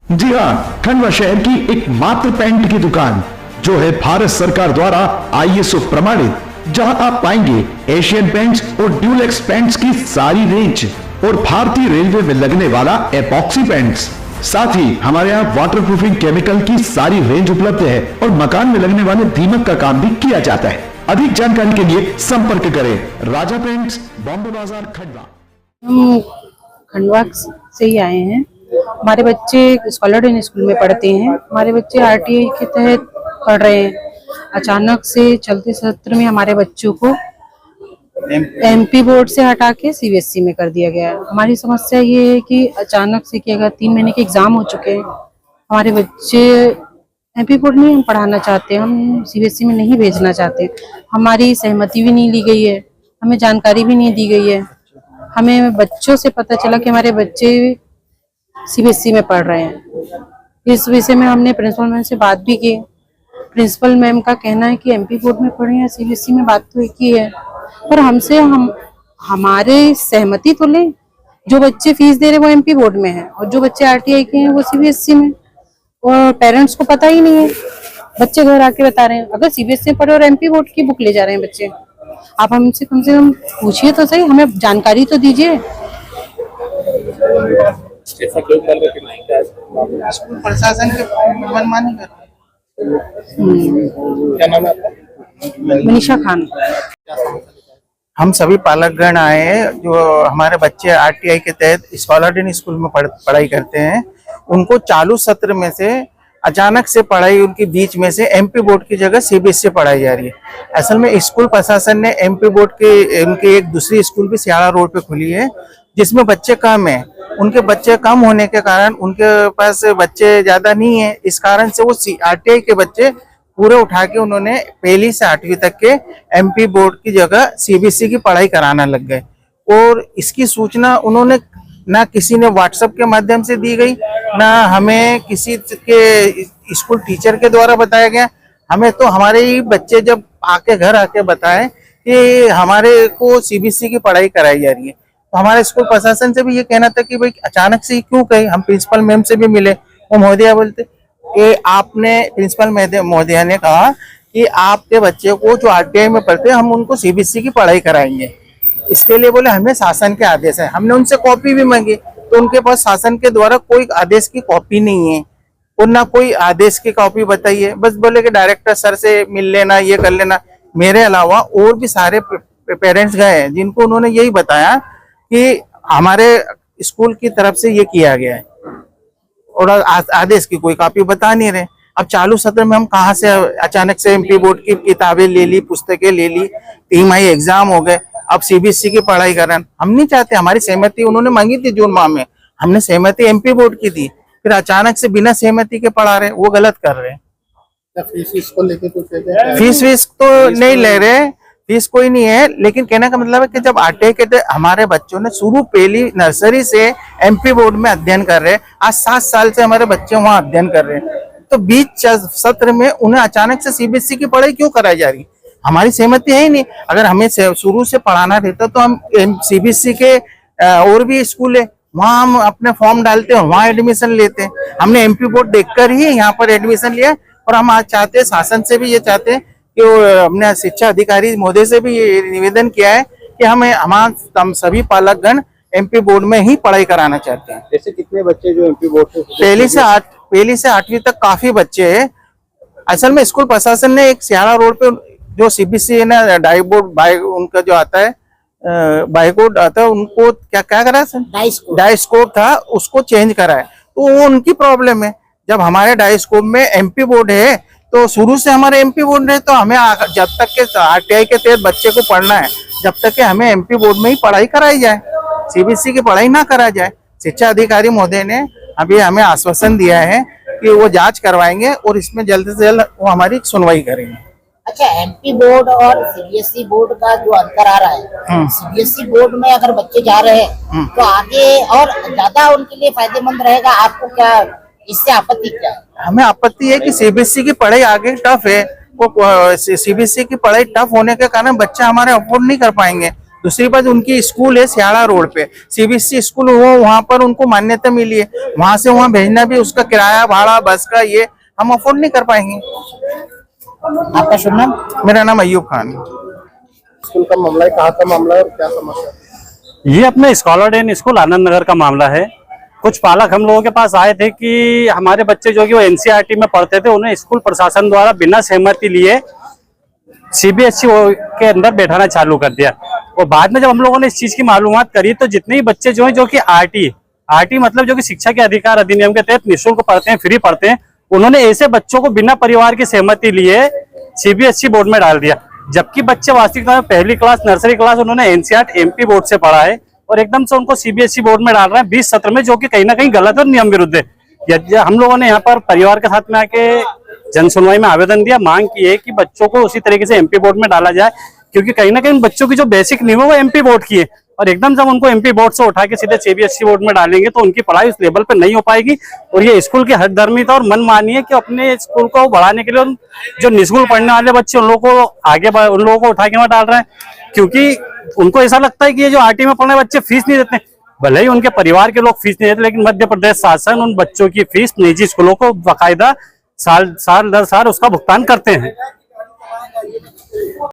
जी हाँ, खंडवा शहर की एकमात्र पेंट की दुकान जो है भारत सरकार द्वारा ISO प्रमाणित, जहां आप पाएंगे एशियन पेंट्स और ड्यूलेक्स पेंट्स की सारी रेंज और भारतीय रेलवे में लगने वाला एपॉक्सी पेंट्स। साथ ही हमारे यहाँ वाटरप्रूफिंग केमिकल की सारी रेंज उपलब्ध है और मकान में लगने वाले दीमक का काम भी किया जाता है। अधिक जानकारी के लिए संपर्क करें राजा पेंट्स, बॉम्बे बाजार, खंडवा। हम खंडवा से ही आए हैं। हमारे बच्चे स्कॉलर स्कूल में पढ़ते हैं। हमारे बच्चे RTI के तहत पढ़ रहे हैं। अचानक से चलते सत्र में हमारे बच्चों को MP बोर्ड से हटा के CBSE में कर दिया गया है। हमारी समस्या ये है कि अचानक से कि अगर 3 महीने के एग्जाम हो चुके हैं, हमारे बच्चे MP बोर्ड में हम पढ़ाना चाहते हैं, हम CBSE में नहीं भेजना चाहते। हमारी सहमति भी नहीं ली गई है, हमें जानकारी भी नहीं दी गई है। हमें बच्चों से पता चला कि हमारे बच्चे CBSE में पढ़ रहे हैं। इस विषय में हमने प्रिंसिपल मैम से बात भी की। प्रिंसिपल मैम का कहना है कि MP बोर्ड में पढ़े या CBSE में, बात तो एक ही है, पर हमसे हमारे सहमति तो लें। जो बच्चे फीस दे रहे वो MP बोर्ड में है और जो बच्चे RTI के हैं वो CBSE में, और पेरेंट्स को पता ही नहीं है। बच्चे घर आके बता रहे हैं अगर CBSE में पढ़े और MP बोर्ड की बुक ले जा रहे हैं बच्चे। आप हमसे कम से कम पूछिए तो सही, हमें जानकारी तो दीजिए। स्कूल प्रशासन के मनमानी कर क्या नाम है आपका? मनीषा खान। हम सभी पालकगण आए हैं जो हमारे बच्चे RTI के तहत स्कॉलर स्कूल में पढ़ाई करते हैं। उनको चालू सत्र में से अचानक से पढ़ाई उनकी बीच में से MP बोर्ड की जगह CBSE पढ़ाई जा रही है। असल में स्कूल प्रशासन ने MP बोर्ड के उनकी एक दूसरी स्कूल भी सियाड़ा रोड पे खुली है जिसमें बच्चे कम है। उनके बच्चे कम होने के कारण उनके पास बच्चे ज्यादा नहीं है, इस कारण से वो RTI के बच्चे पूरे उठा के उन्होंने 1ली से 8वीं तक के MP बोर्ड की जगह CBSE की पढ़ाई कराना लग गए। और इसकी सूचना उन्होंने ना किसी ने WhatsApp के माध्यम से दी गई, ना हमें किसी के स्कूल टीचर के द्वारा बताया गया। हमें तो हमारे ही बच्चे जब आके घर आके बताए कि हमारे को CBSE की पढ़ाई कराई जा रही है, तो हमारे स्कूल प्रशासन से भी ये कहना था कि भाई अचानक से क्यों कही। हम प्रिंसिपल मैम से भी मिले, वो महोदया बोलते कि आपने, प्रिंसिपल महोदया ने कहा कि आपके बच्चे को जो RTI में पढ़ते हैं हम उनको CBSE की पढ़ाई कराएंगे। इसके लिए बोले हमें शासन के आदेश है। हमने उनसे कॉपी भी मांगी तो उनके पास शासन के द्वारा कोई आदेश की कॉपी नहीं है और ना कोई आदेश की कॉपी बताइए। बस बोले कि डायरेक्टर सर से मिल लेना, ये कर लेना। मेरे अलावा और भी सारे पेरेंट्स गए हैं जिनको उन्होंने यही बताया कि हमारे स्कूल की तरफ से ये किया गया है और आदेश की कोई कॉपी बता नहीं रहे। अब चालू सत्र में हम कहाँ से अचानक से MP बोर्ड की किताबें ले ली, पुस्तकें ले ली, 3 एग्जाम हो गए, अब CBSE की पढ़ाई करें। हम नहीं चाहते। हमारी सहमति उन्होंने मांगी थी जून माह में, हमने सहमति MP बोर्ड की थी, फिर अचानक से बिना सहमति के पढ़ा रहे, वो गलत कर रहे हैं। फीस को लेके कुछ फीस तो नहीं ले रहे, फीस कोई नहीं है, लेकिन कहने का मतलब है कि जब RTI के हमारे बच्चों ने शुरू 1ली नर्सरी से MP बोर्ड में अध्ययन कर रहे हैं, आज 7 साल से हमारे बच्चे वहाँ अध्ययन कर रहे हैं, तो बीच सत्र में उन्हें अचानक से CBSE की पढ़ाई क्यों कराई जा रही? हमारी सहमति है ही नहीं। अगर हमें शुरू से पढ़ाना रहता तो हम CBSE के और भी स्कूल है वहाँ हम अपने फॉर्म डालते हैं, वहाँ एडमिशन लेते हैं। हमने MP बोर्ड देखकर ही यहाँ पर एडमिशन लिया और हम आज चाहते हैं, शासन से भी ये चाहते हैं कि हमने शिक्षा अधिकारी महोदय से भी ये निवेदन किया है कि हम सभी पालकगण MP बोर्ड में ही पढ़ाई कराना चाहते हैं। जैसे कितने बच्चे जो MP बोर्ड से 1ली से 8वीं तक काफी बच्चे हैं। असल में स्कूल प्रशासन ने एक सियाड़ा रोड पे जो CBSE है ना, उनका जो आता है बाइकोड आता है, उनको क्या करा सर, डाइस्कोप था, उसको चेंज करा है। तो वो उनकी प्रॉब्लम है। जब हमारे डाइस्कोप में MP बोर्ड है तो शुरू से हमारे MP बोर्ड है, तो हमें जब तक के RTI के तहत बच्चे को पढ़ना है, जब तक के हमें MP बोर्ड में ही पढ़ाई कराई जाए, CBSE की पढ़ाई ना करा जाए। शिक्षा अधिकारी महोदय ने अभी हमें आश्वासन दिया है कि वो जांच करवाएंगे और इसमें जल्द से जल्द वो हमारी सुनवाई करेंगे। अच्छा, MP बोर्ड और CBSE बोर्ड का जो अंतर आ रहा है, CBSE बोर्ड में अगर बच्चे जा रहे हैं तो आगे और ज्यादा उनके लिए फायदेमंद रहेगा। आपको क्या इससे आपत्ति क्या है? हमें आपत्ति है कि CBSE की पढ़ाई आगे टफ है। वो CBSE की पढ़ाई टफ होने के कारण बच्चे हमारे अफोर्ड नहीं कर पाएंगे। दूसरी बात उनकी स्कूल है सियाड़ा रोड पे, सीबीएसई स्कूल हो, वहां पर उनको मान्यता मिली है, वहां से वहां भेजना भी उसका किराया भाड़ा बस का ये हम अफोर्ड नहीं कर पाएंगे। आपका शुभ नाम? मेरा नाम अयूब खान। स्कूल का मामला है, कहाँ का मामला है और क्या समस्या है? ये अपने scholar Dane school Anand Nagar का मामला है। कुछ पालक हम लोगों के पास आए थे कि हमारे बच्चे जो कि वो एनसीईआरटी में पढ़ते थे, उन्हें स्कूल प्रशासन द्वारा बिना सहमति लिए सीबीएसई के अंदर बैठाना चालू कर दिया। और बाद में जब हम लोगों ने इस चीज की मालूमात करी तो जितने ही बच्चे जो हैं जो कि आरटी मतलब जो कि शिक्षा के अधिकार अधिनियम के तहत निःशुल्क पढ़ते हैं, फ्री पढ़ते हैं, उन्होंने ऐसे बच्चों को बिना परिवार की सहमति लिए सीबीएसई बोर्ड में डाल दिया। जबकि बच्चे वास्तविकता में पहली क्लास नर्सरी क्लास उन्होंने एनसीईआरटी एमपी बोर्ड से पढ़ा है और एकदम से उनको सीबीएसई बोर्ड में डाल रहे हैं 20 सत्र में, जो कि कहीं ना कहीं गलत और नियम विरुद्ध है। हम लोगों ने यहाँ पर परिवार के साथ में आके जन सुनवाई में आवेदन दिया, मांग की है कि बच्चों को उसी तरीके से एमपी बोर्ड में डाला जाए, क्योंकि कहीं ना कहीं बच्चों की जो बेसिक नींव है वो एमपी बोर्ड की है और एकदम से हम उनको एमपी बोर्ड से उठा के सीधे सीबीएसई बोर्ड में डालेंगे तो उनकी पढ़ाई उस लेवल पे नहीं हो पाएगी। और ये स्कूल की हकधर्मिता और मनमानी है कि अपने स्कूल को बढ़ाने के लिए जो निःशुल्क पढ़ने वाले बच्चे उन लोगों को उन लोगों को उठा के वहां डाल रहे हैं, क्योंकि उनको ऐसा लगता है कि ये जो आरटी में पढ़ने बच्चे फीस नहीं देते। भले ही उनके परिवार के लोग फीस नहीं देते, लेकिन मध्य प्रदेश शासन उन बच्चों की फीस निजी स्कूलों को बाकायदा साल दर साल उसका भुगतान करते हैं।